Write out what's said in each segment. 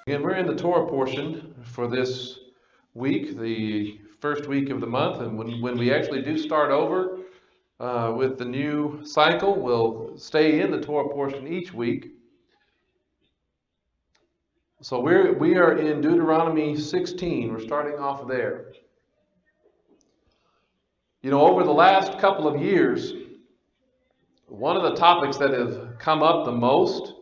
Again, we're in the Torah portion for this week, the first week of the month, and when we actually do start over with the new cycle, we'll stay in the Torah portion each week. So we are in Deuteronomy 16. We're starting off there. You know, over the last couple of years, one of the topics that have come up the most,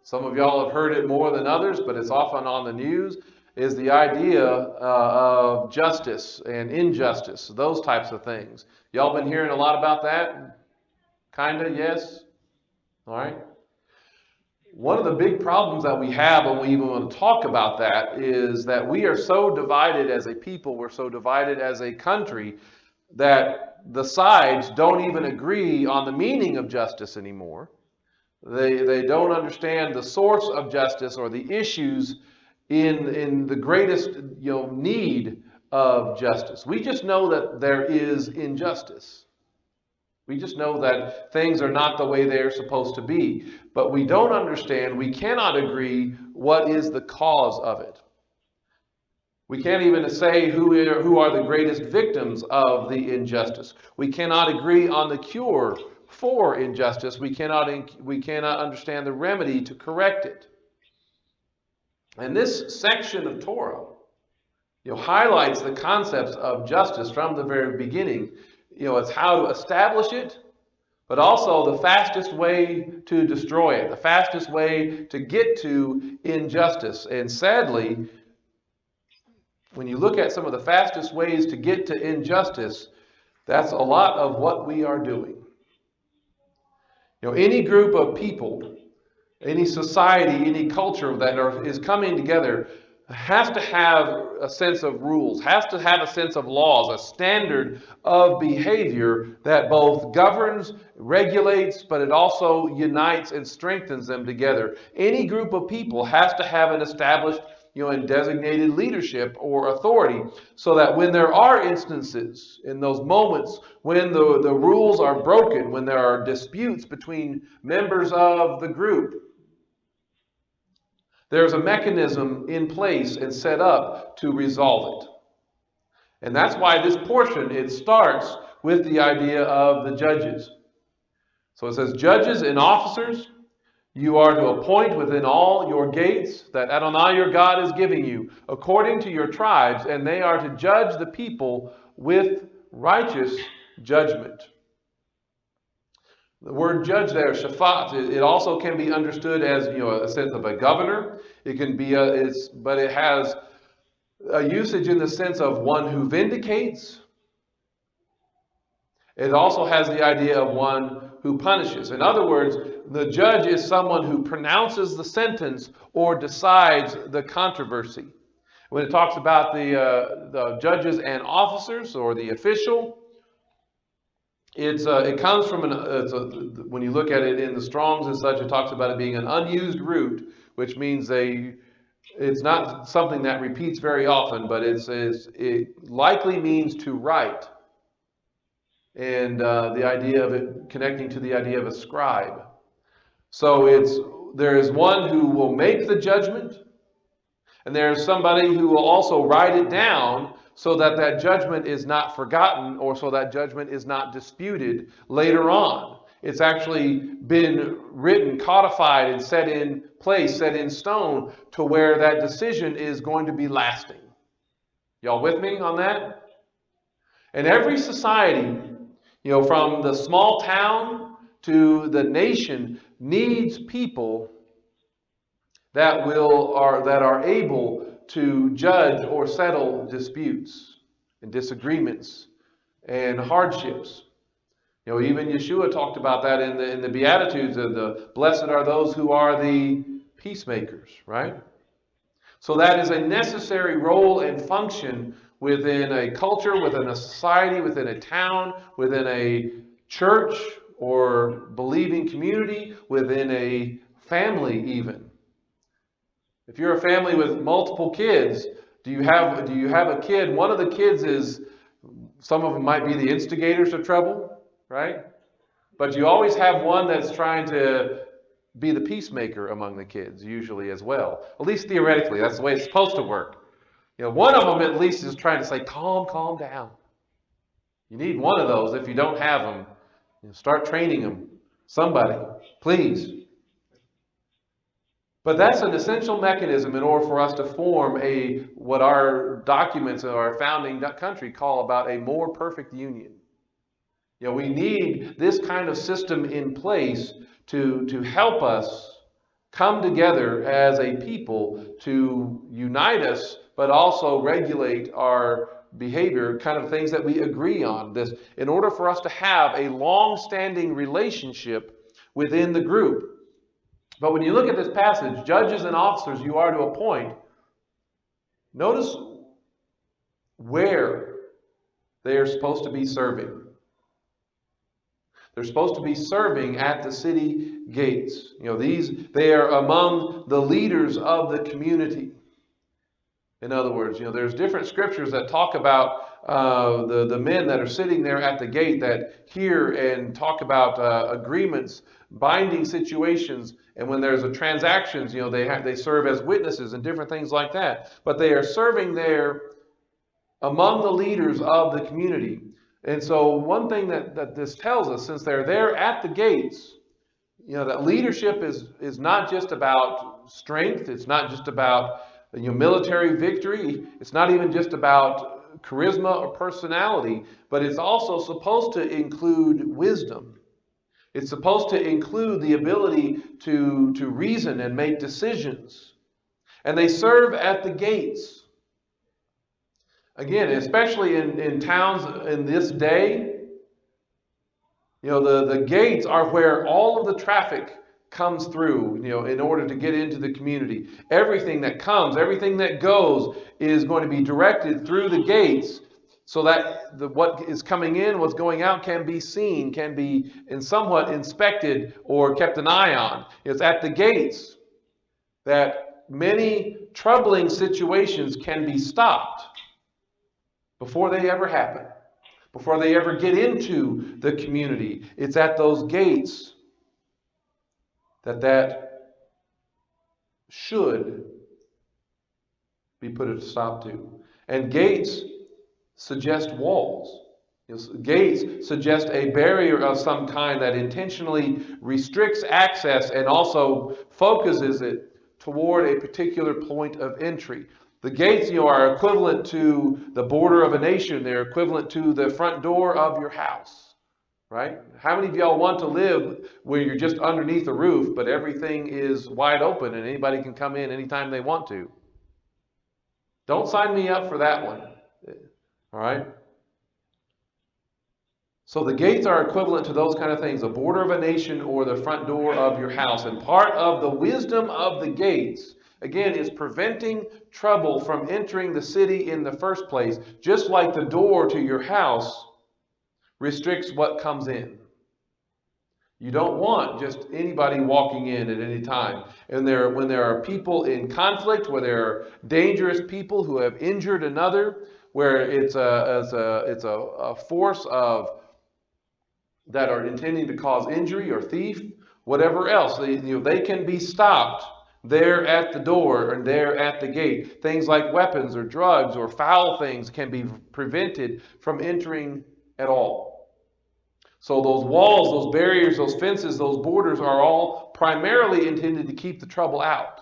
some of y'all have heard it more than others, but it's often on the news, is the idea of justice and injustice, those types of things. Y'all been hearing a lot about that? Kinda, yes? All right. One of the big problems that we have when we even want to talk about that is that we are so divided as a people, we're so divided as a country, that the sides don't even agree on the meaning of justice anymore. They don't understand the source of justice or the issues in the greatest need of justice. We just know that there is injustice. We just know that things are not the way they're supposed to be. But we don't understand, we cannot agree what is the cause of it. We can't even say who are the greatest victims of the injustice. We cannot agree on the cure for injustice. We cannot understand the remedy to correct it. And this section of Torah, highlights the concepts of justice from the very beginning. It's how to establish it, but also the fastest way to destroy it, the fastest way to get to injustice. And sadly, when you look at some of the fastest ways to get to injustice, that's a lot of what we are doing. Any group of people, any society, any culture that is coming together has to have a sense of rules, has to have a sense of laws, a standard of behavior that both governs, regulates, but it also unites and strengthens them together. Any group of people has to have an established and designated leadership or authority, so that when there are instances, in those moments when the rules are broken, when there are disputes between members of the group, there's a mechanism in place and set up to resolve it. And that's why this portion, it starts with the idea of the judges. So it says, judges and officers, you are to appoint within all your gates that Adonai your God is giving you, according to your tribes, and they are to judge the people with righteous judgment. The word judge there, shafat, it also can be understood as a sense of a governor. It can be but it has a usage in the sense of one who vindicates. It also has the idea of one who punishes. In other words, the judge is someone who pronounces the sentence or decides the controversy. When it talks about the judges and officers or the official, it comes from when you look at it in the Strongs and such, it talks about it being an unused root, which means it's not something that repeats very often, but it likely means to write. And the idea of it connecting to the idea of a scribe. So there is one who will make the judgment, and there is somebody who will also write it down so that that judgment is not forgotten, or so that judgment is not disputed later on. It's actually been written, codified, and set in place, set in stone, to where that decision is going to be lasting. Y'all with me on that? And every society, from the small town to the nation, needs people that are able to judge or settle disputes and disagreements and hardships. Even Yeshua talked about that in the Beatitudes of the blessed are those who are the peacemakers, right? So that is a necessary role and function within a culture, within a society, within a town, within a church or believing community, within a family even. If you're a family with multiple kids, do you have a kid? One of the kids some of them might be the instigators of trouble, right? But you always have one that's trying to be the peacemaker among the kids, usually as well. At least theoretically, that's the way it's supposed to work. One of them at least is trying to say, calm down. You need one of those. If you don't have them, start training them. Somebody, please. But that's an essential mechanism in order for us to form what our documents of our founding country call about a more perfect union. We need this kind of system in place to help us come together as a people, to unite us, but also regulate our behavior, kind of things that we agree on. This, in order for us to have a long-standing relationship within the group. But when you look at this passage, judges and officers you are to appoint, notice where they are supposed to be serving. They're supposed to be serving at the city gates. They are among the leaders of the community. In other words, there's different scriptures that talk about the men that are sitting there at the gate that hear and talk about agreements, binding situations, and when there's a transactions, they serve as witnesses and different things like that. But they are serving there among the leaders of the community. And so one thing that this tells us, since they're there at the gates, that leadership is not just about strength. It's not just about military victory. It's not even just about charisma or personality, but it's also supposed to include wisdom. It's supposed to include the ability to reason and make decisions. And they serve at the gates. Again, especially in towns in this day, the gates are where all of the traffic comes through, in order to get into the community. Everything that comes, everything that goes is going to be directed through the gates so that what is coming in, what's going out can be seen, can be somewhat inspected or kept an eye on. It's at the gates that many troubling situations can be stopped before they ever happen, before they ever get into the community. It's at those gates that should be put a stop to. And gates suggest walls. Gates suggest a barrier of some kind that intentionally restricts access and also focuses it toward a particular point of entry. The gates, are equivalent to the border of a nation. They're equivalent to the front door of your house, right? How many of y'all want to live where you're just underneath a roof, but everything is wide open and anybody can come in anytime they want to? Don't sign me up for that one, all right? So the gates are equivalent to those kind of things, the border of a nation or the front door of your house. And part of the wisdom of the gates, again, is preventing trouble from entering the city in the first place, just like the door to your house restricts what comes in. You don't want just anybody walking in at any time. And when there are people in conflict, where there are dangerous people who have injured another, where it's a force that are intending to cause injury or thief, whatever else, they can be stopped there at the door and there at the gate. Things like weapons or drugs or foul things can be prevented from entering at all. So those walls, those barriers, those fences, those borders are all primarily intended to keep the trouble out.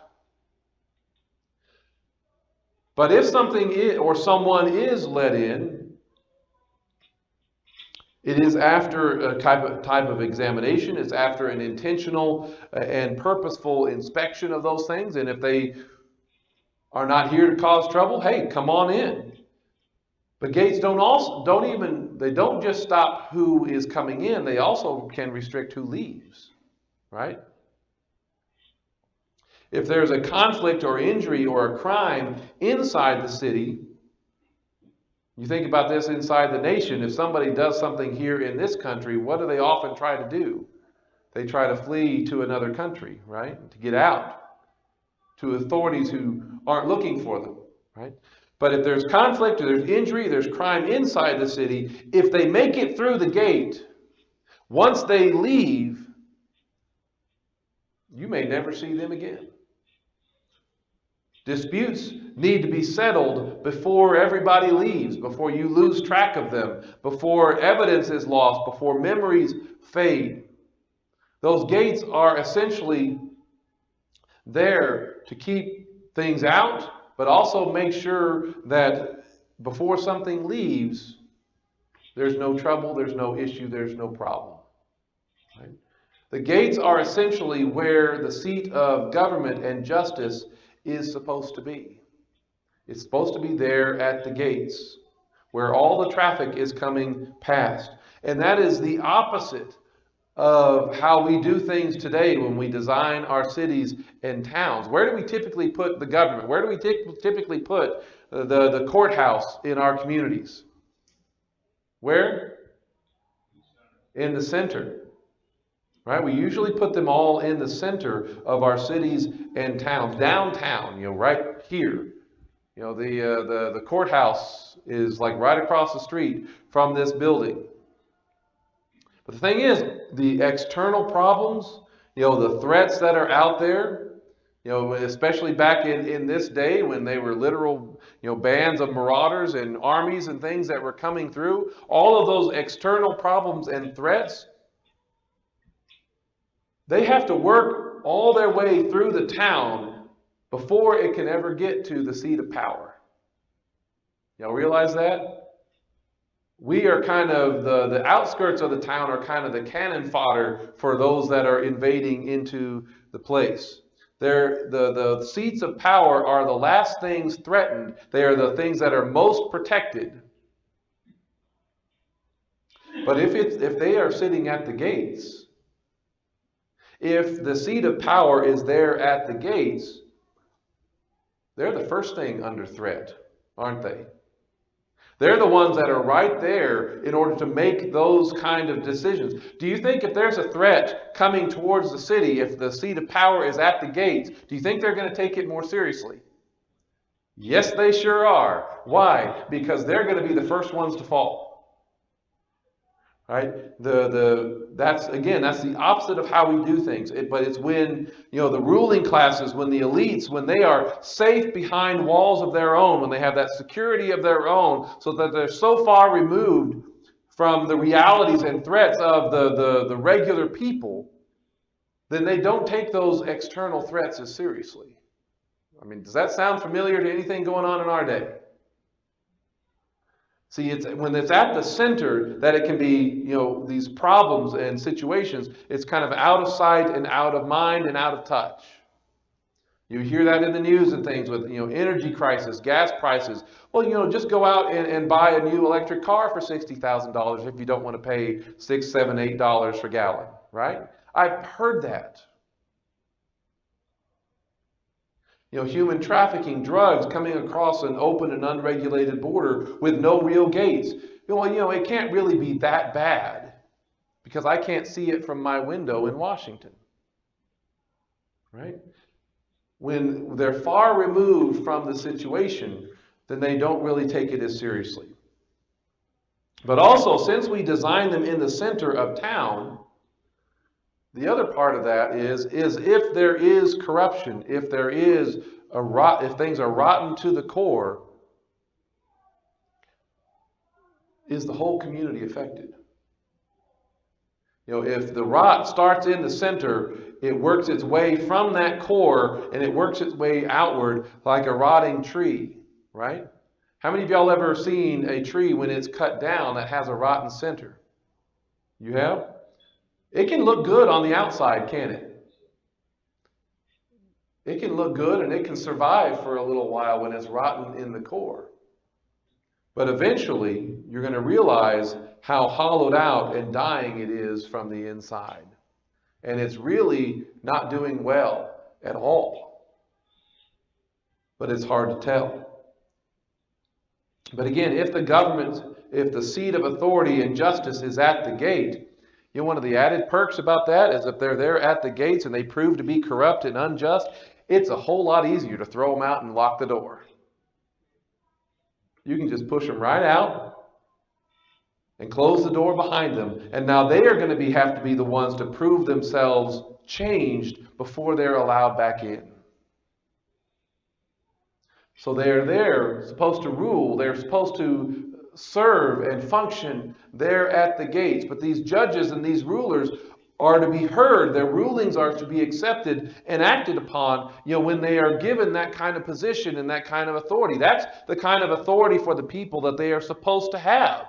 But if something or someone is let in, it is after a type of examination. It's after an intentional and purposeful inspection of those things. And if they are not here to cause trouble, hey, come on in. But gates don't just stop who is coming in. They also can restrict who leaves, right? If there's a conflict or injury or a crime inside the city, you think about this inside the nation. If somebody does something here in this country, what do they often try to do? They try to flee to another country, right? To get out, to authorities who aren't looking for them, right? But if there's conflict or there's injury, there's crime inside the city, if they make it through the gate, once they leave, you may never see them again. Disputes need to be settled before everybody leaves, before you lose track of them, before evidence is lost, before memories fade. Those gates are essentially there to keep things out, but also make sure that before something leaves, there's no trouble, there's no issue, there's no problem. Right? The gates are essentially where the seat of government and justice is supposed to be. It's supposed to be there at the gates, where all the traffic is coming past. And that is the opposite of how we do things today when we design our cities and towns. Where do we typically put the government? Where do we typically put the courthouse in our communities? Where? In the center. Right? We usually put them all in the center of our cities and towns. Downtown, right here. The courthouse is like right across the street from this building. But the thing is, the external problems, the threats that are out there, especially back in this day when they were literal, bands of marauders and armies and things that were coming through, all of those external problems and threats, they have to work all their way through the town before it can ever get to the seat of power. Y'all realize that? We are kind of, the outskirts of the town are kind of the cannon fodder for those that are invading into the place. The seats of power are the last things threatened. They are the things that are most protected. But if they are sitting at the gates, if the seat of power is there at the gates, they're the first thing under threat, aren't they? They're the ones that are right there in order to make those kind of decisions. Do you think if there's a threat coming towards the city, if the seat of power is at the gates, do you think they're going to take it more seriously? Yes, they sure are. Why? Because they're going to be the first ones to fall. Right? That's the opposite of how we do things. But it's when, the ruling classes, when the elites, when they are safe behind walls of their own, when they have that security of their own, so that they're so far removed from the realities and threats of the regular people, then they don't take those external threats as seriously. I mean, does that sound familiar to anything going on in our day? See, it's when it's at the center that it can be, these problems and situations, it's kind of out of sight and out of mind and out of touch. You hear that in the news and things with, energy crisis, gas prices. Well, just go out and buy a new electric car for $60,000 if you don't want to pay $6, $7, $8 per gallon, right? I've heard that. Human trafficking, drugs coming across an open and unregulated border with no real gates. It can't really be that bad because I can't see it from my window in Washington. Right? When they're far removed from the situation, then they don't really take it as seriously. But also, since we design them in the center of town, the other part of that is if there is corruption, if there is if things are rotten to the core, is the whole community affected? If the rot starts in the center, it works its way from that core and it works its way outward like a rotting tree, right? How many of y'all ever seen a tree when it's cut down that has a rotten center? You have? It can look good on the outside, can't it? It can look good and it can survive for a little while when it's rotten in the core. But eventually, you're going to realize how hollowed out and dying it is from the inside. And it's really not doing well at all. But it's hard to tell. But again, if the seat of authority and justice is at the gate, one of the added perks about that is if they're there at the gates and they prove to be corrupt and unjust, it's a whole lot easier to throw them out and lock the door. You can just push them right out. and close the door behind them. And now they are going to have to be the ones to prove themselves changed before they're allowed back in. So they're supposed to rule. They're supposed to serve and function there at the gates. But these judges and these rulers are to be heard. Their rulings are to be accepted and acted upon, when they are given that kind of position and that kind of authority. That's the kind of authority for the people that they are supposed to have.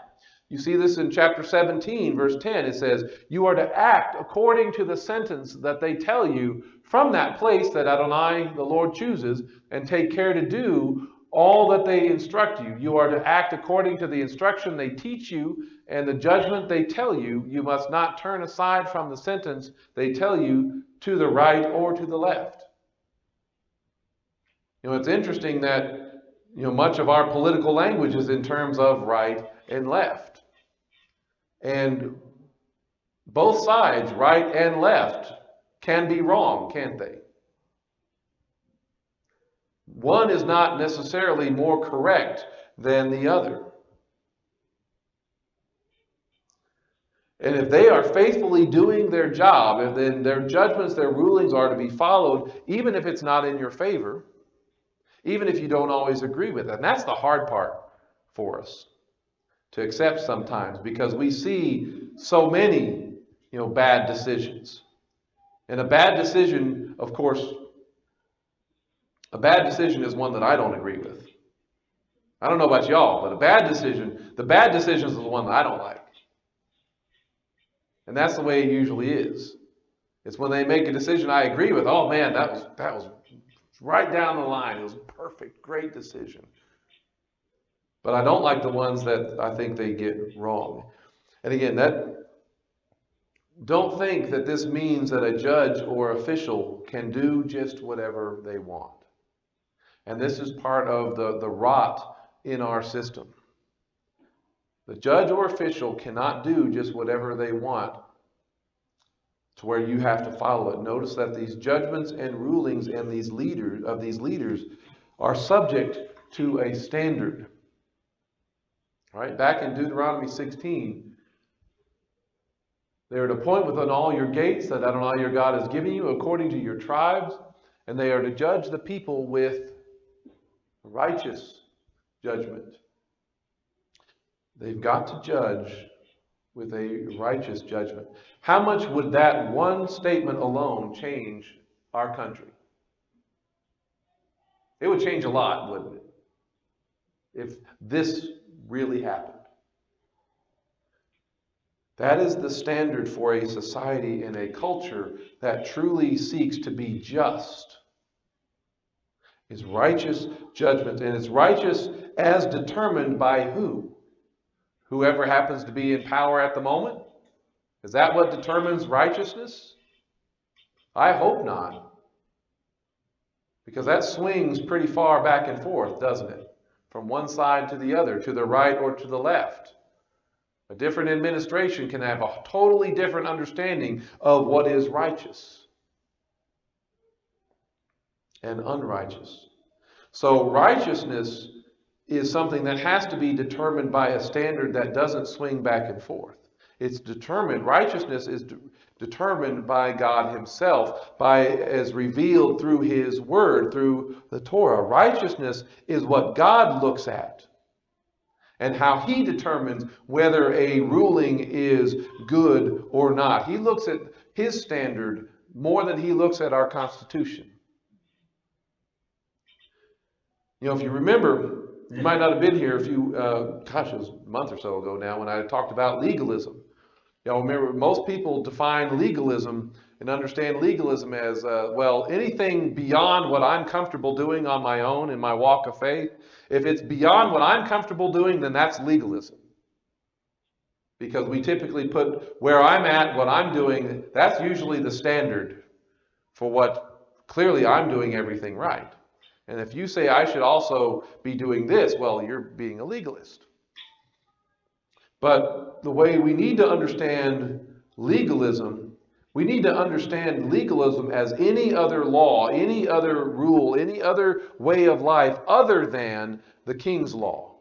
You see this in chapter 17, verse 10. It says, you are to act according to the sentence that they tell you from that place that Adonai, the Lord, chooses, and take care to do all that they instruct you. You are to act according to the instruction they teach you and the judgment they tell you. You must not turn aside from the sentence they tell you to the right or to the left. It's interesting that much of our political language is in terms of right and left. And both sides, right and left, can be wrong, can't they? One is not necessarily more correct than the other. And if they are faithfully doing their job, then their judgments, their rulings are to be followed, even if it's not in your favor, even if you don't always agree with it. And that's the hard part for us to accept sometimes, because we see so many, bad decisions. And a bad decision, of course, a bad decision is one that I don't agree with. I don't know about y'all, but the bad decision is the one that I don't like. And that's the way it usually is. It's when they make a decision I agree with. Oh man, that was right down the line. It was a perfect, great decision. But I don't like the ones that I think they get wrong. And again, don't think that this means that a judge or official can do just whatever they want. And this is part of the rot in our system. The judge or official cannot do just whatever they want to where you have to follow it. Notice that these judgments and rulings and these leaders are subject to a standard. All right, back in Deuteronomy 16, they are to appoint within all your gates that Adonai your God has given you according to your tribes, and they are to judge the people with righteous judgment. They've got to judge with a righteous judgment. How much would that one statement alone change our country? It would change a lot, wouldn't it? If this really happened. That is the standard for a society and a culture that truly seeks to be just. Is righteous judgment. And it's righteous as determined by who? Whoever happens to be in power at the moment? Is that what determines righteousness? I hope not. Because that swings pretty far back and forth, doesn't it? From one side to the other, to the right or to the left. A different administration can have a totally different understanding of what is righteous and unrighteous. So righteousness is something that has to be determined by a standard that doesn't swing back and forth. It's determined, righteousness is determined by God himself, as revealed through his word, through the Torah. Righteousness is what God looks at and how he determines whether a ruling is good or not. He looks at his standard more than he looks at our Constitution. If you remember, you might not have been here it was a month or so ago now when I talked about legalism. Remember, most people define legalism and understand legalism as, anything beyond what I'm comfortable doing on my own in my walk of faith. If it's beyond what I'm comfortable doing, then that's legalism. Because we typically put where I'm at, what I'm doing, that's usually the standard for what clearly I'm doing everything right. And if you say I should also be doing this, well, you're being a legalist. But the way we need to understand legalism, we need to understand legalism as any other law, any other rule, any other way of life other than the king's law.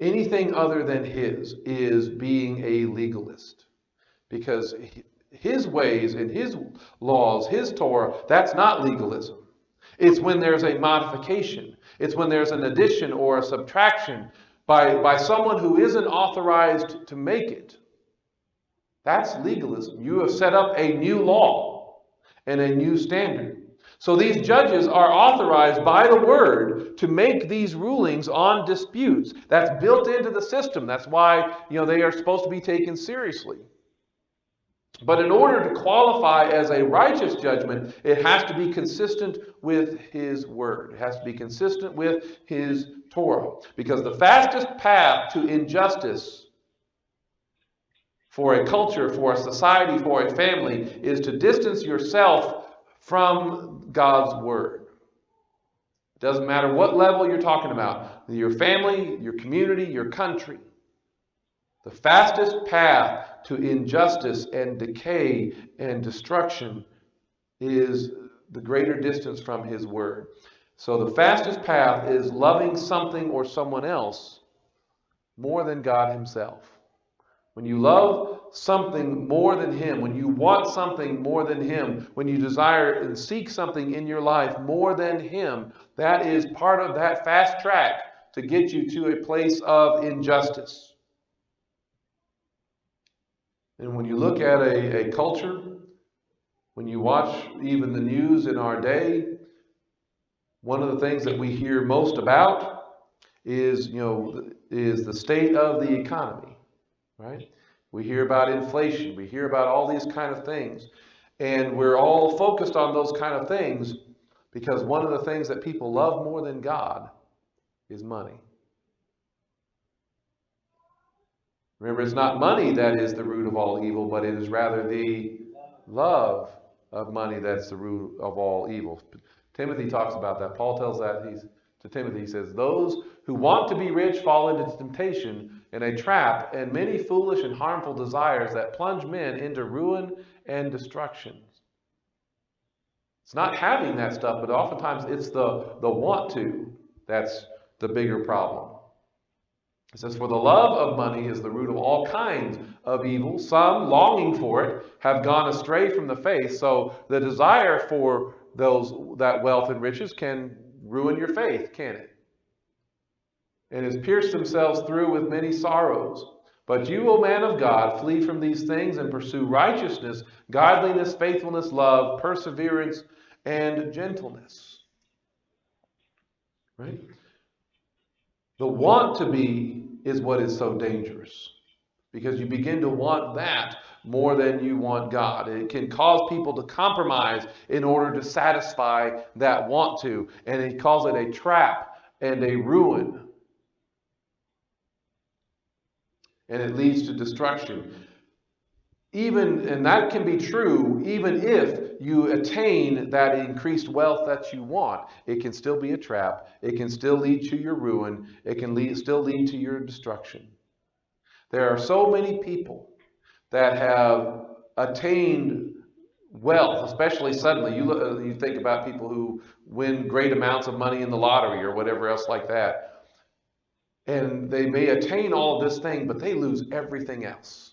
anything other than his is being a legalist. Because his ways and his laws, his Torah, that's not legalism. It's when there's a modification. It's when there's an addition or a subtraction by someone who isn't authorized to make it. That's legalism. You have set up a new law and a new standard. So these judges are authorized by the word to make these rulings on disputes. That's built into the system. That's why, they are supposed to be taken seriously. But in order to qualify as a righteous judgment, it has to be consistent with his word. It has to be consistent with his Torah. Because the fastest path to injustice for a culture, for a society, for a family, is to distance yourself from God's word. It doesn't matter what level you're talking about. Your family, your community, your country. The fastest path to injustice and decay and destruction is the greater distance from his word. So the fastest path is loving something or someone else more than God himself. When you love something more than him, when you want something more than him, when you desire and seek something in your life more than him, that is part of that fast track to get you to a place of injustice. And when you look at a culture, when you watch even the news in our day, one of the things that we hear most about is the state of the economy, right? We hear about inflation. We hear about all these kind of things. And we're all focused on those kind of things because one of the things that people love more than God is money. Remember, it's not money that is the root of all evil, but it is rather the love of money that's the root of all evil. Timothy talks about that. Paul tells that to Timothy. He says, those who want to be rich fall into temptation and a trap and many foolish and harmful desires that plunge men into ruin and destruction. It's not having that stuff, but oftentimes it's the want to that's the bigger problem. It says, for the love of money is the root of all kinds of evil. Some, longing for it, have gone astray from the faith. So the desire for that wealth and riches can ruin your faith, can it? And has pierced themselves through with many sorrows. But you, O man of God, flee from these things and pursue righteousness, godliness, faithfulness, love, perseverance, and gentleness. Right? The want to be is what is so dangerous. Because you begin to want that more than you want God. It can cause people to compromise in order to satisfy that want to. And he calls it a trap and a ruin. And it leads to destruction. And that can be true even if you attain that increased wealth that you want. It can still be a trap. It can still lead to your ruin. It can still lead to your destruction. There are so many people that have attained wealth, especially suddenly. You think about people who win great amounts of money in the lottery or whatever else like that. And they may attain all of this thing, but they lose everything else.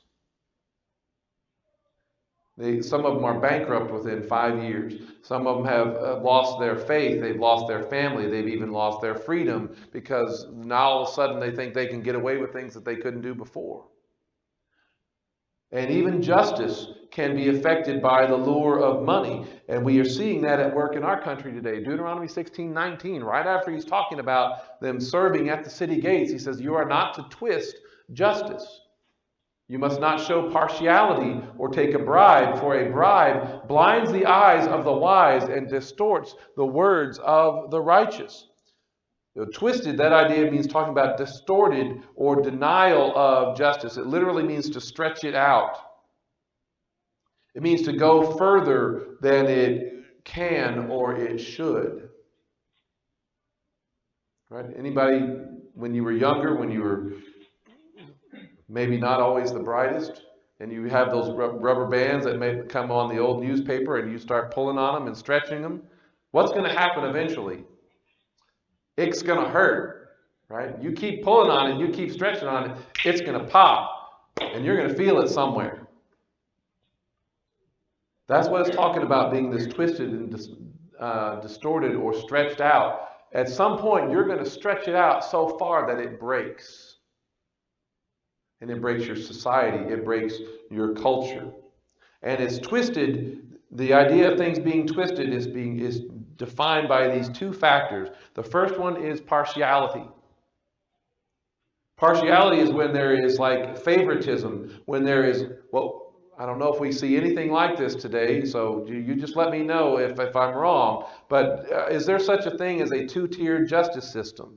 Some of them are bankrupt within 5 years. Some of them have lost their faith. They've lost their family. They've even lost their freedom because now all of a sudden they think they can get away with things that they couldn't do before. And even justice can be affected by the lure of money. And we are seeing that at work in our country today. Deuteronomy 16:19, right after he's talking about them serving at the city gates, he says, you are not to twist justice. You must not show partiality or take a bribe, for a bribe blinds the eyes of the wise and distorts the words of the righteous. Twisted, that idea means talking about distorted or denial of justice. It literally means to stretch it out. It means to go further than it can or it should. Right? Anybody, when you were younger, when you were maybe not always the brightest, and you have those rubber bands that may come on the old newspaper and you start pulling on them and stretching them, what's going to happen eventually? It's going to hurt. right? You keep pulling on it, you keep stretching on it, it's going to pop, and you're going to feel it somewhere. That's what it's talking about, being this twisted and distorted or stretched out. At some point, you're going to stretch it out so far that it breaks. And it breaks your society, it breaks your culture. And it's twisted. The idea of things being twisted is defined by these two factors. The first one is partiality. Partiality is when there is like favoritism, when there is, well, I don't know if we see anything like this today, so you just let me know if I'm wrong. But is there such a thing as a two-tiered justice system?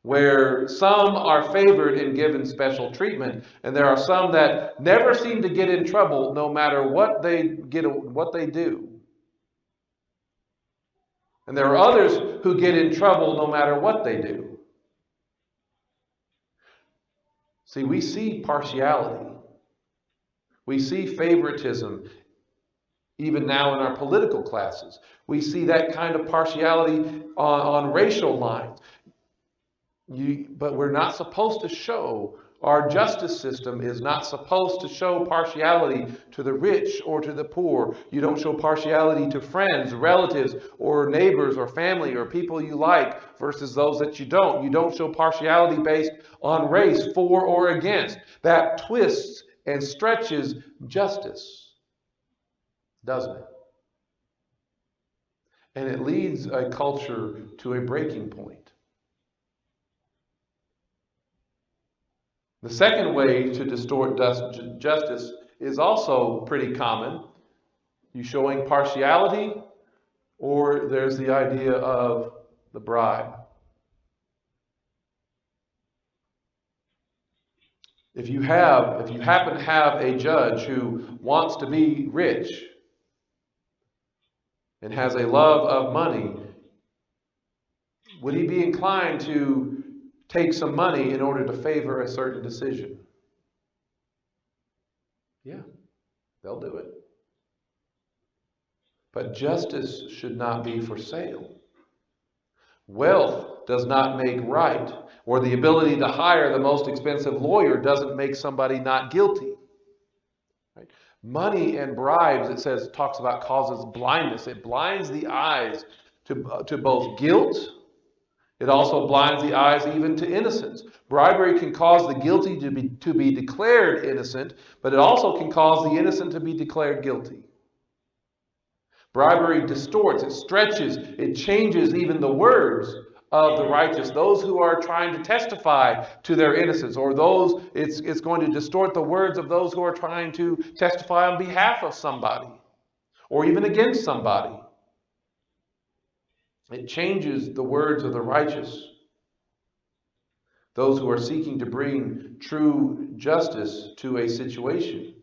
Where some are favored and given special treatment, and there are some that never seem to get in trouble no matter what they do. And there are others who get in trouble no matter what they do. See, we see partiality. We see favoritism even now in our political classes. We see that kind of partiality on racial lines. But we're not supposed to show, our justice system is not supposed to show partiality to the rich or to the poor. You don't show partiality to friends, relatives, or neighbors, or family, or people you like versus those that you don't. You don't show partiality based on race, for or against. That twists and stretches justice, doesn't it? And it leads a culture to a breaking point. The second way to distort justice is also pretty common. You showing partiality, or there's the idea of the bribe. If you happen to have a judge who wants to be rich and has a love of money, would he be inclined to take some money in order to favor a certain decision? Yeah, they'll do it. But justice should not be for sale. Wealth does not make right, or the ability to hire the most expensive lawyer doesn't make somebody not guilty. Right? Money and bribes, it talks about, causes blindness. It blinds the eyes to both guilt. It also blinds the eyes even to innocence. Bribery can cause the guilty to be declared innocent, but it also can cause the innocent to be declared guilty. Bribery distorts, it stretches, it changes even the words of the righteous, those who are trying to testify to their innocence, or it's going to distort the words of those who are trying to testify on behalf of somebody, or even against somebody. It changes the words of the righteous, those who are seeking to bring true justice to a situation.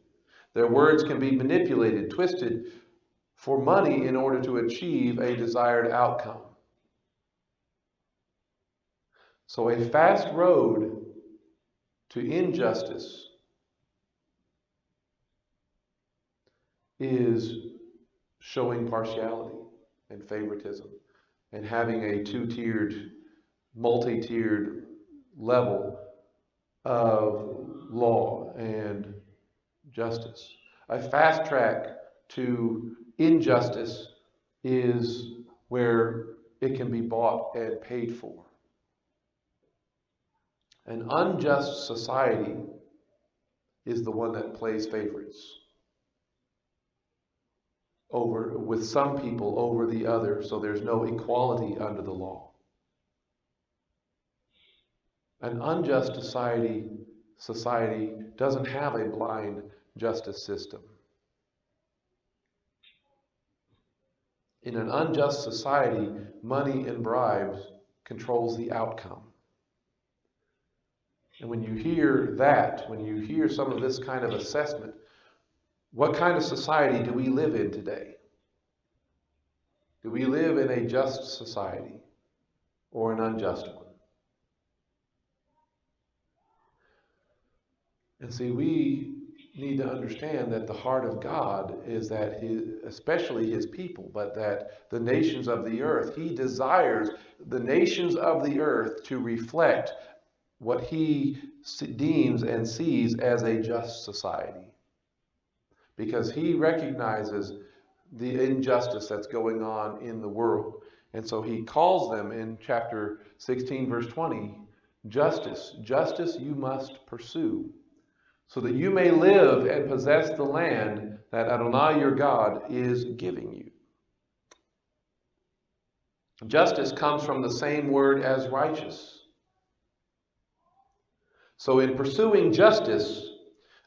Their words can be manipulated, twisted for money in order to achieve a desired outcome. So a fast road to injustice is showing partiality and favoritism, and having a two-tiered, multi-tiered level of law and justice. A fast track to injustice is where it can be bought and paid for. An unjust society is the one that plays favorites with some people over the other, so there's no equality under the law. An unjust society doesn't have a blind justice system. In an unjust society, money and bribes controls the outcome. And when you hear that, when you hear some of this kind of assessment, what kind of society do we live in today? Do we live in a just society or an unjust one? And see, we need to understand that the heart of God is that especially his people, but that the nations of the earth, he desires the nations of the earth to reflect what he deems and sees as a just society. Because he recognizes the injustice that's going on in the world. And so he calls them in chapter 16, verse 20, justice. Justice you must pursue, so that you may live and possess the land that Adonai your God is giving you. Justice comes from the same word as righteous. So in pursuing justice,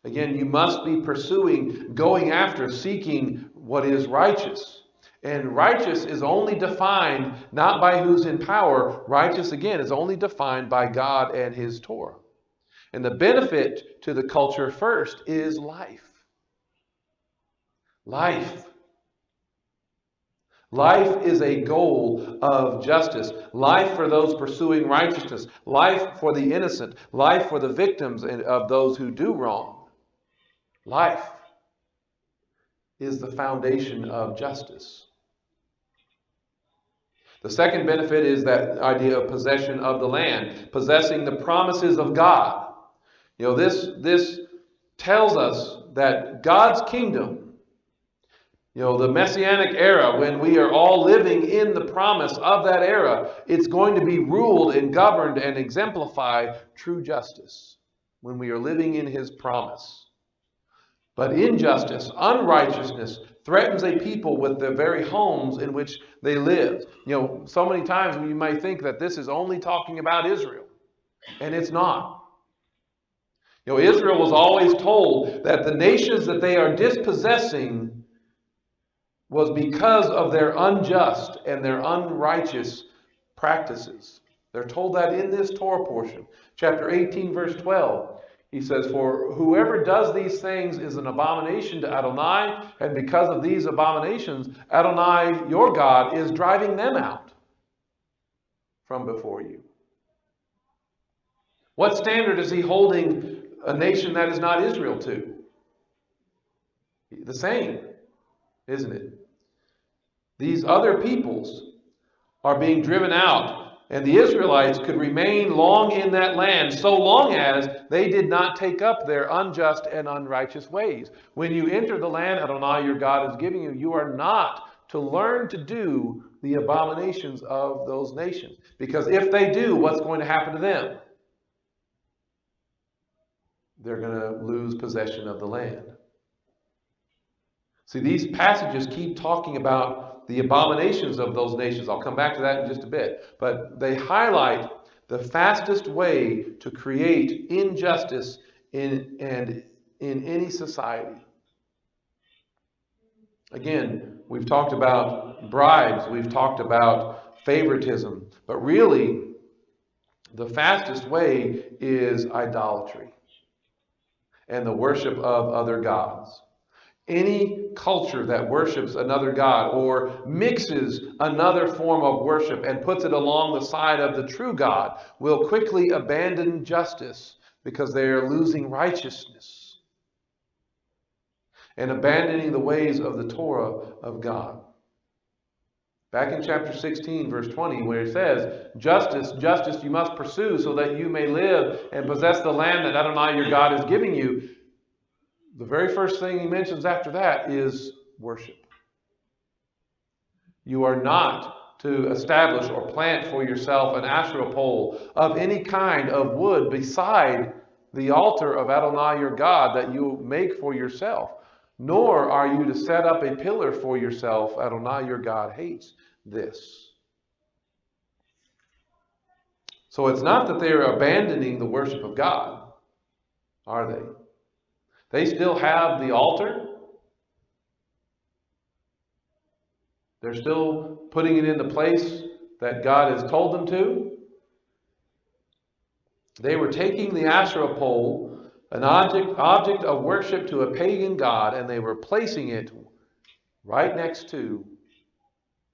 again, you must be pursuing, going after, seeking what is righteous. And righteous is only defined not by who's in power. Righteous, again, is only defined by God and his Torah. And the benefit to the culture first is life. Life. Life is a goal of justice. Life for those pursuing righteousness. Life for the innocent. Life for the victims of those who do wrong. Life is the foundation of justice. The second benefit is that idea of possession of the land, possessing the promises of God. You know, this tells us that God's kingdom, you know, the Messianic era, when we are all living in the promise of that era, it's going to be ruled and governed and exemplify true justice when we are living in his promise. But injustice, unrighteousness, threatens a people with the very homes in which they live. You know, so many times you might think that this is only talking about Israel, and it's not. You know, Israel was always told that the nations that they are dispossessing was because of their unjust and their unrighteous practices. They're told that in this Torah portion. Chapter 18, verse 12. He says, for whoever does these things is an abomination to Adonai, and because of these abominations, Adonai, your God, is driving them out from before you. What standard is he holding a nation that is not Israel to? The same, isn't it? These other peoples are being driven out, and the Israelites could remain long in that land so long as they did not take up their unjust and unrighteous ways. When you enter the land Adonai your God is giving you, you are not to learn to do the abominations of those nations. Because if they do, what's going to happen to them? They're going to lose possession of the land. See, these passages keep talking about the abominations of those nations. I'll come back to that in just a bit. But they highlight the fastest way to create injustice in any society. Again, we've talked about bribes. We've talked about favoritism. But really, the fastest way is idolatry and the worship of other gods. Any culture that worships another god or mixes another form of worship and puts it along the side of the true God will quickly abandon justice because they are losing righteousness and abandoning the ways of the Torah of God. Back in chapter 16, verse 20, where it says, justice, justice you must pursue so that you may live and possess the land that Adonai your God is giving you. The very first thing he mentions after that is worship. You are not to establish or plant for yourself an Asherah pole of any kind of wood beside the altar of Adonai your God that you make for yourself. Nor are you to set up a pillar for yourself. Adonai your God hates this. So it's not that they are abandoning the worship of God, are they? They still have the altar. They're still putting it in the place that God has told them to. They were taking the Asherah pole, an object of worship to a pagan god, and they were placing it right next to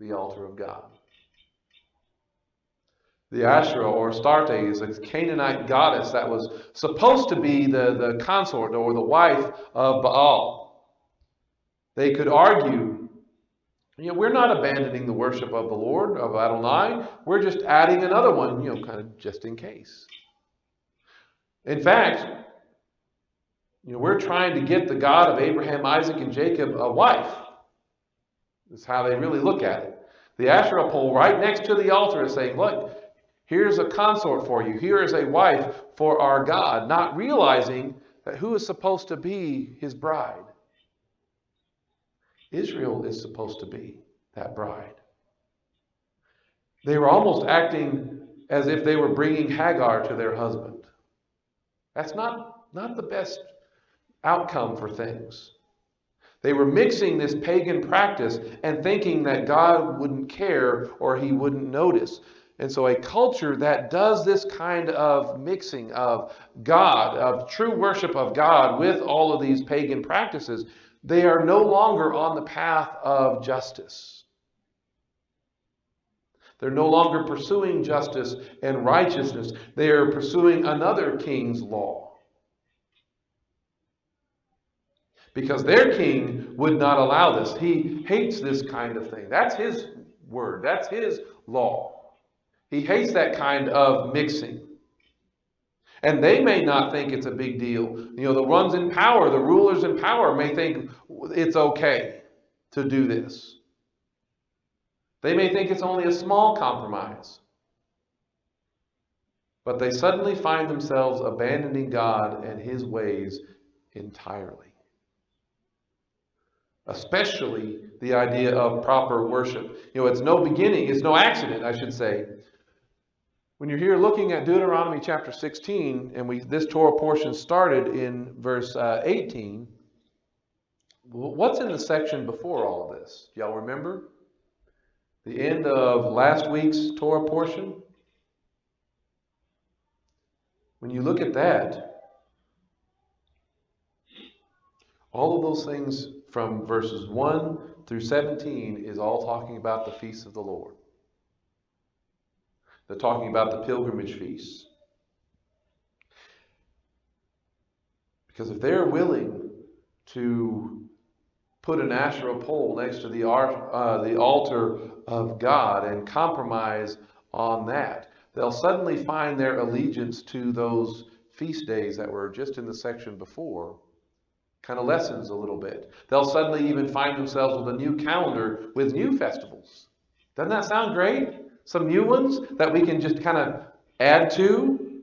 the altar of God. The Asherah, or Astarte, is a Canaanite goddess that was supposed to be the consort or the wife of Baal. They could argue, we're not abandoning the worship of the Lord, of Adonai. We're just adding another one, kind of just in case. In fact, we're trying to get the God of Abraham, Isaac, and Jacob a wife. That's how they really look at it. The Asherah pole right next to the altar is saying, look, here's a consort for you. Here is a wife for our God, not realizing that who is supposed to be his bride? Israel is supposed to be that bride. They were almost acting as if they were bringing Hagar to their husband. That's not the best outcome for things. They were mixing this pagan practice and thinking that God wouldn't care or he wouldn't notice. And so a culture that does this kind of mixing of God, of true worship of God with all of these pagan practices, they are no longer on the path of justice. They're no longer pursuing justice and righteousness. They are pursuing another king's law. Because their king would not allow this. He hates this kind of thing. That's his word. That's his law. He hates that kind of mixing. And they may not think it's a big deal. The ones in power, the rulers in power may think it's okay to do this. They may think it's only a small compromise. But they suddenly find themselves abandoning God and his ways entirely. Especially the idea of proper worship. It's no accident, I should say. When you're here looking at Deuteronomy chapter 16, and this Torah portion started in verse 18, what's in the section before all of this? Do y'all remember? The end of last week's Torah portion? When you look at that, all of those things from verses 1 through 17 is all talking about the feasts of the Lord. They're talking about the pilgrimage feasts. Because if they're willing to put an Asherah pole next to the altar of God and compromise on that, they'll suddenly find their allegiance to those feast days that were just in the section before kind of lessens a little bit. They'll suddenly even find themselves with a new calendar with new festivals. Doesn't that sound great? Some new ones that we can just kind of add to.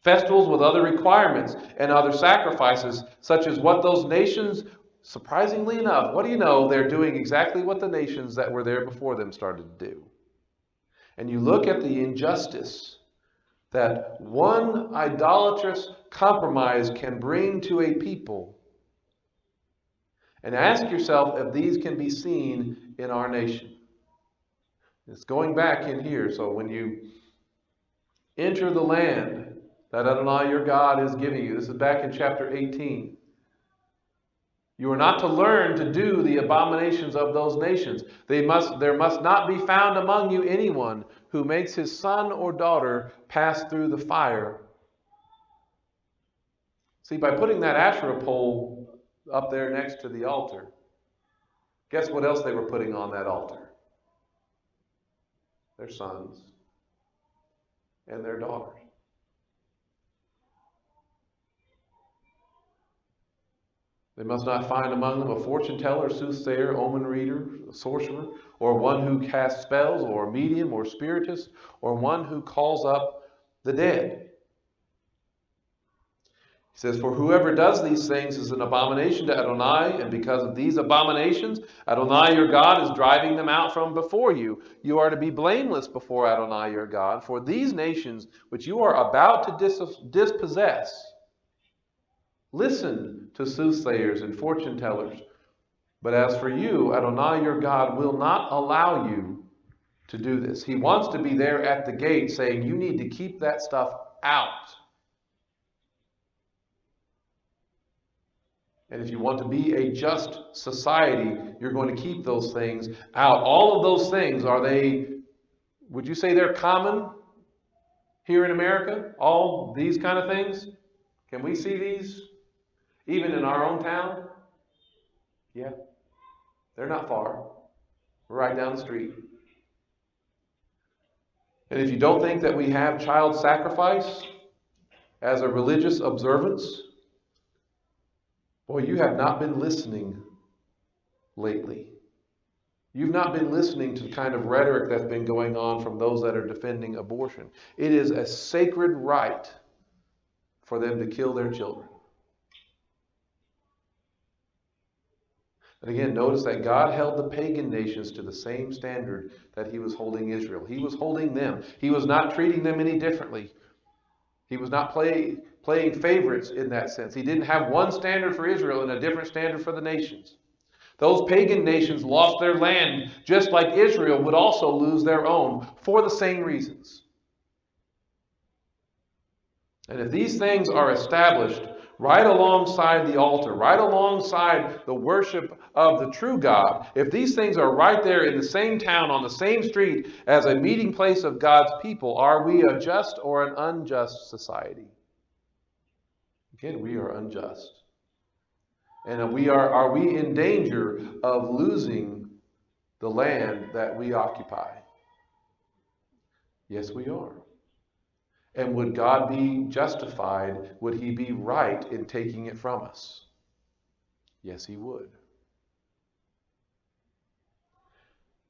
Festivals with other requirements and other sacrifices, such as what those nations, surprisingly enough, what do you know? They're doing exactly what the nations that were there before them started to do. And you look at the injustice that one idolatrous compromise can bring to a people, and ask yourself if these can be seen in our nation. It's going back in here. So when you enter the land that Adonai your God is giving you, this is back in chapter 18. You are not to learn to do the abominations of those nations. There must not be found among you anyone who makes his son or daughter pass through the fire. See, by putting that Asherah pole up there next to the altar, guess what else they were putting on that altar? Their sons and their daughters. They must not find among them a fortune teller, soothsayer, omen reader, a sorcerer, or one who casts spells, or a medium, or spiritist, or one who calls up the dead. He says, for whoever does these things is an abomination to Adonai, and because of these abominations, Adonai your God is driving them out from before you. You are to be blameless before Adonai your God, for these nations which you are about to dispossess, listen to soothsayers and fortune tellers. But as for you, Adonai your God will not allow you to do this. He wants to be there at the gate saying, you need to keep that stuff out. And if you want to be a just society, you're going to keep those things out. All of those things, would you say they're common here in America? All these kind of things? Can we see these even in our own town? Yeah, they're not far. We're right down the street. And if you don't think that we have child sacrifice as a religious observance, boy, you have not been listening lately. You've not been listening to the kind of rhetoric that's been going on from those that are defending abortion. It is a sacred right for them to kill their children. And again, notice that God held the pagan nations to the same standard that he was holding Israel. He was holding them. He was not treating them any differently. He was not playing favorites in that sense. He didn't have one standard for Israel and a different standard for the nations. Those pagan nations lost their land just like Israel would also lose their own for the same reasons. And if these things are established right alongside the altar, right alongside the worship of the true God, if these things are right there in the same town, on the same street as a meeting place of God's people, are we a just or an unjust society? Again, we are unjust. And are we in danger of losing the land that we occupy? Yes, we are. And would God be justified? Would he be right in taking it from us? Yes, he would.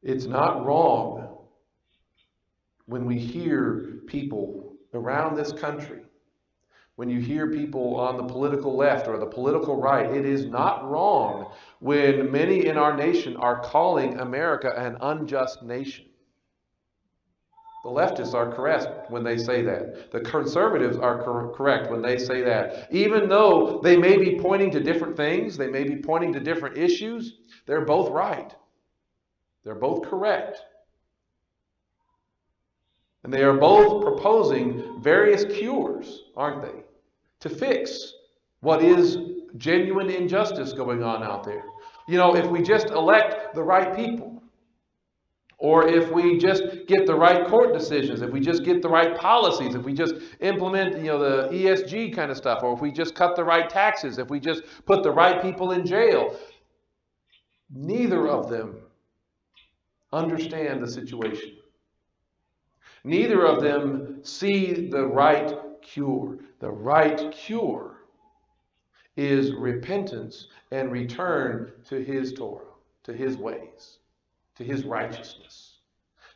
It's not wrong when we hear people around this country, when you hear people on the political left or the political right, it is not wrong when many in our nation are calling America an unjust nation. The leftists are correct when they say that. The conservatives are correct when they say that. Even though they may be pointing to different things, they may be pointing to different issues, they're both right. They're both correct. And they are both proposing various cures, aren't they, to fix what is genuine injustice going on out there. You know, if we just elect the right people, or if we just get the right court decisions, if we just get the right policies, if we just implement, the ESG kind of stuff, or if we just cut the right taxes, if we just put the right people in jail, neither of them understand the situation. Neither of them see the right cure. The right cure is repentance and return to his Torah, to his ways, to his righteousness.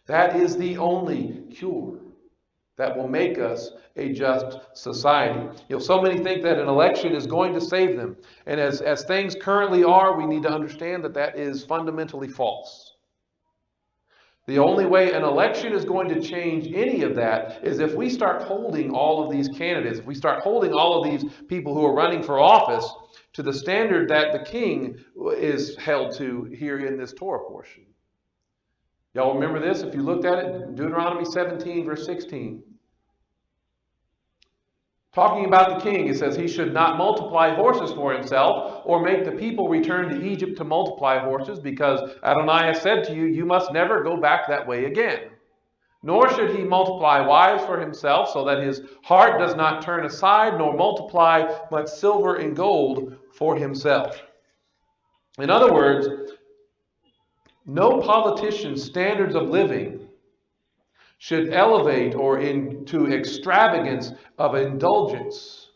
That is the only cure that will make us a just society. So many think that an election is going to save them. And as things currently are, we need to understand that that is fundamentally false. The only way an election is going to change any of that is if we start holding all of these candidates, if we start holding all of these people who are running for office to the standard that the king is held to here in this Torah portion. Y'all remember this? If you looked at it, Deuteronomy 17, verse 16. Talking about the king, it says he should not multiply horses for himself or make the people return to Egypt to multiply horses, because Adonai has said to you, you must never go back that way again. Nor should he multiply wives for himself, so that his heart does not turn aside, nor multiply much silver and gold for himself. In other words, no politician's standards of living should elevate or into extravagance of indulgence,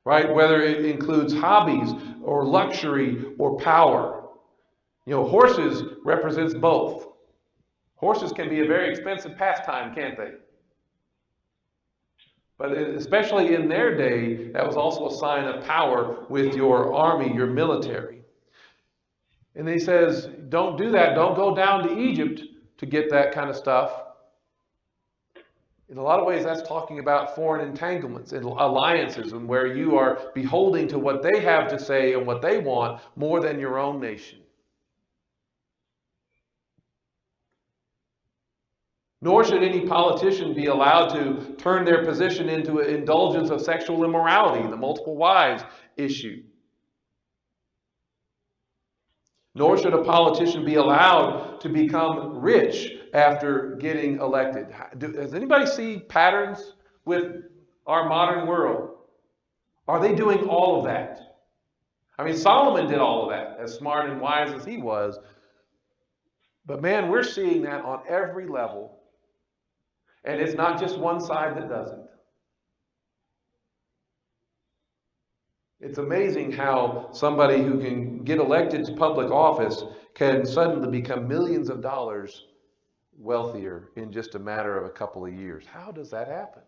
right? Whether it includes hobbies or luxury or power. Horses represents both. Horses can be a very expensive pastime, can't they? But especially in their day, that was also a sign of power with your army, your military. And he says, don't do that. Don't go down to Egypt to get that kind of stuff. In a lot of ways, that's talking about foreign entanglements and alliances, and where you are beholding to what they have to say and what they want more than your own nation. Nor should any politician be allowed to turn their position into an indulgence of sexual immorality, the multiple wives issue. Nor should a politician be allowed to become rich after getting elected. Does anybody see patterns with our modern world? Are they doing all of that? I mean, Solomon did all of that, as smart and wise as he was. But man, we're seeing that on every level. And it's not just one side that doesn't. It's amazing how somebody who can get elected to public office can suddenly become millions of dollars wealthier in just a matter of a couple of years. How does that happen?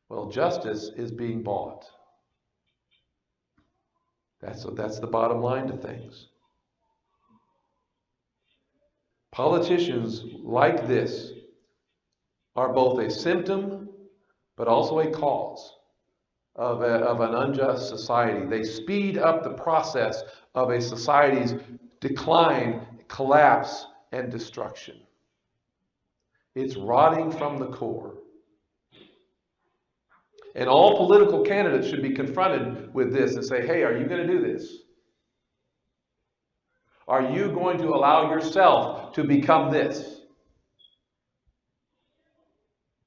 Well, justice is being bought. That's the bottom line to things. Politicians like this are both a symptom but also a cause of an unjust society. They speed up the process of a society's decline, collapse, and destruction. It's rotting from the core. And all political candidates should be confronted with this and say, hey, are you going to do this? Are you going to allow yourself to become this?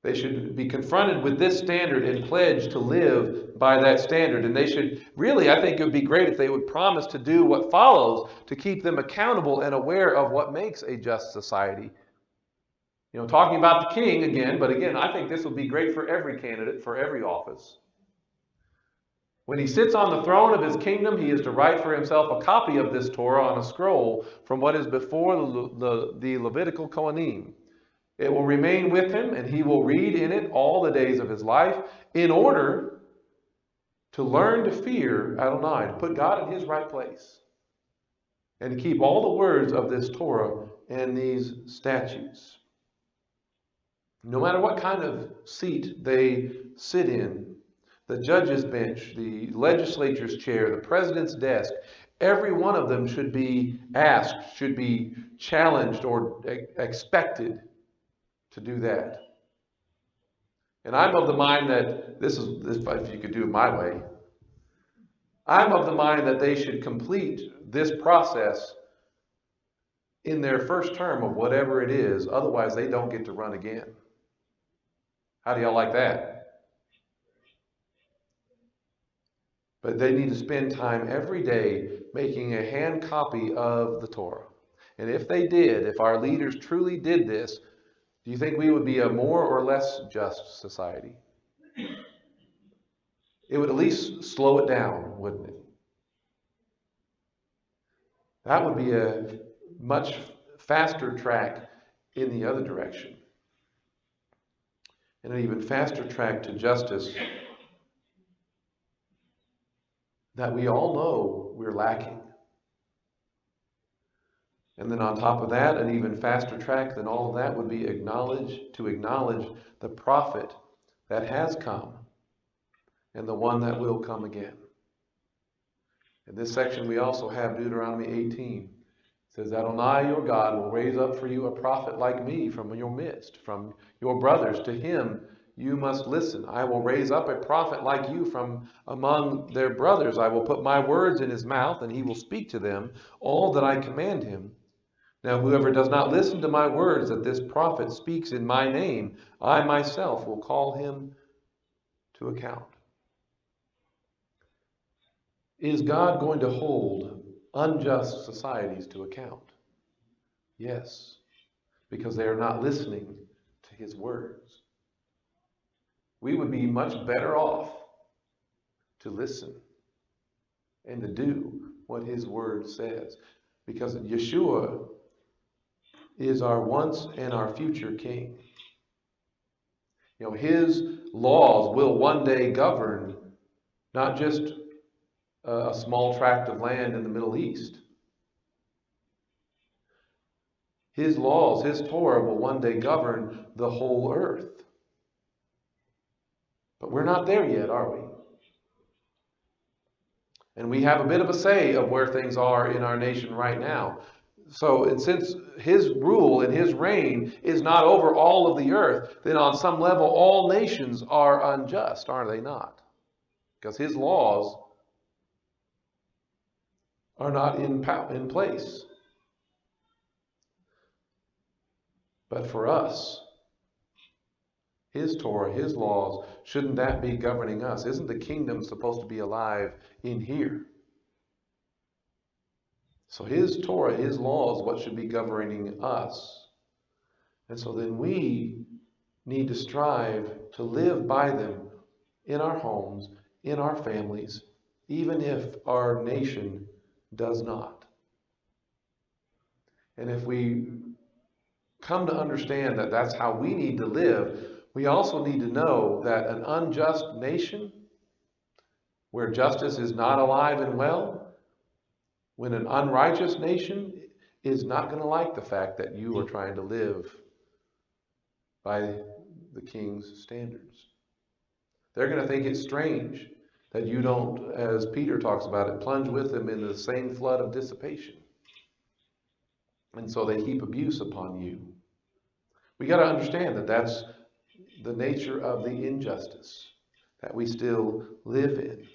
They should be confronted with this standard and pledge to live by that standard. And they should really, I think it would be great if they would promise to do what follows to keep them accountable and aware of what makes a just society. You know, talking about the king again, but again, I think this will be great for every candidate, for every office. When he sits on the throne of his kingdom, he is to write for himself a copy of this Torah on a scroll from what is before the Levitical Kohanim. It will remain with him, and he will read in it all the days of his life in order to learn to fear Adonai, to put God in his right place, and to keep all the words of this Torah and these statutes. No matter what kind of seat they sit in, the judge's bench, the legislature's chair, the president's desk, every one of them should be asked, should be challenged or expected to do that. And I'm of the mind that this, if you could do it my way, I'm of the mind that they should complete this process in their first term of whatever it is. Otherwise, they don't get to run again. How do y'all like that? But they need to spend time every day making a hand copy of the Torah. And if they did, if our leaders truly did this, do you think we would be a more or less just society? It would at least slow it down, wouldn't it? That would be a much faster track in the other direction. And an even faster track to justice that we all know we're lacking. And then on top of that, an even faster track than all of that would be to acknowledge the prophet that has come and the one that will come again. In this section, we also have Deuteronomy 18. It says, Adonai, your God, will raise up for you a prophet like me from your midst, from your brothers. To him you must listen. I will raise up a prophet like you from among their brothers. I will put my words in his mouth, and he will speak to them all that I command him. Now whoever does not listen to my words that this prophet speaks in my name, I myself will call him to account. Is God going to hold unjust societies to account? Yes, because they are not listening to his words. We would be much better off to listen and to do what his word says, because Yeshua is our once and our future king. You know, his laws will one day govern not just a small tract of land in the Middle East. His laws, his Torah will one day govern the whole earth. But we're not there yet, are we? And we have a bit of a say of where things are in our nation right now. So, and since his rule and his reign is not over all of the earth, then on some level all nations are unjust, are they not? Because his laws are not in place. But for us, His Torah, His laws, shouldn't that be governing us? Isn't the kingdom supposed to be alive in here? So His Torah, His laws, what should be governing us? And so then we need to strive to live by them in our homes, in our families, even if our nation does not. And if we come to understand that that's how we need to live, we also need to know that an unjust nation, where justice is not alive and well, when an unrighteous nation is not going to like the fact that you are trying to live by the king's standards. They're going to think it's strange that you don't, as Peter talks about it, plunge with them in the same flood of dissipation. And so they heap abuse upon you. We got to understand that that's the nature of the injustice that we still live in.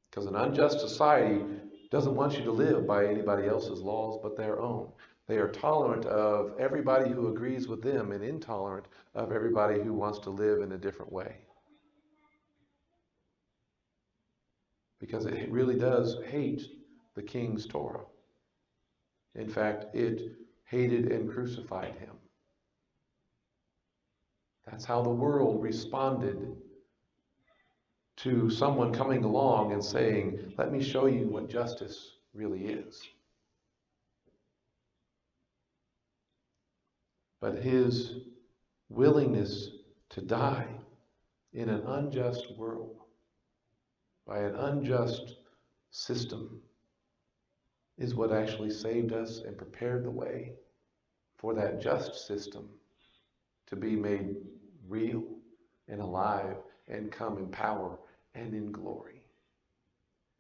Because an unjust society doesn't want you to live by anybody else's laws but their own. They are tolerant of everybody who agrees with them and intolerant of everybody who wants to live in a different way. Because it really does hate the king's Torah. In fact, it hated and crucified him. That's how the world responded to someone coming along and saying, let me show you what justice really is. But his willingness to die in an unjust world, by an unjust system, is what actually saved us and prepared the way for that just system to be made real and alive and come in power and in glory.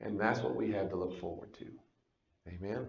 And that's what we have to look forward to. Amen.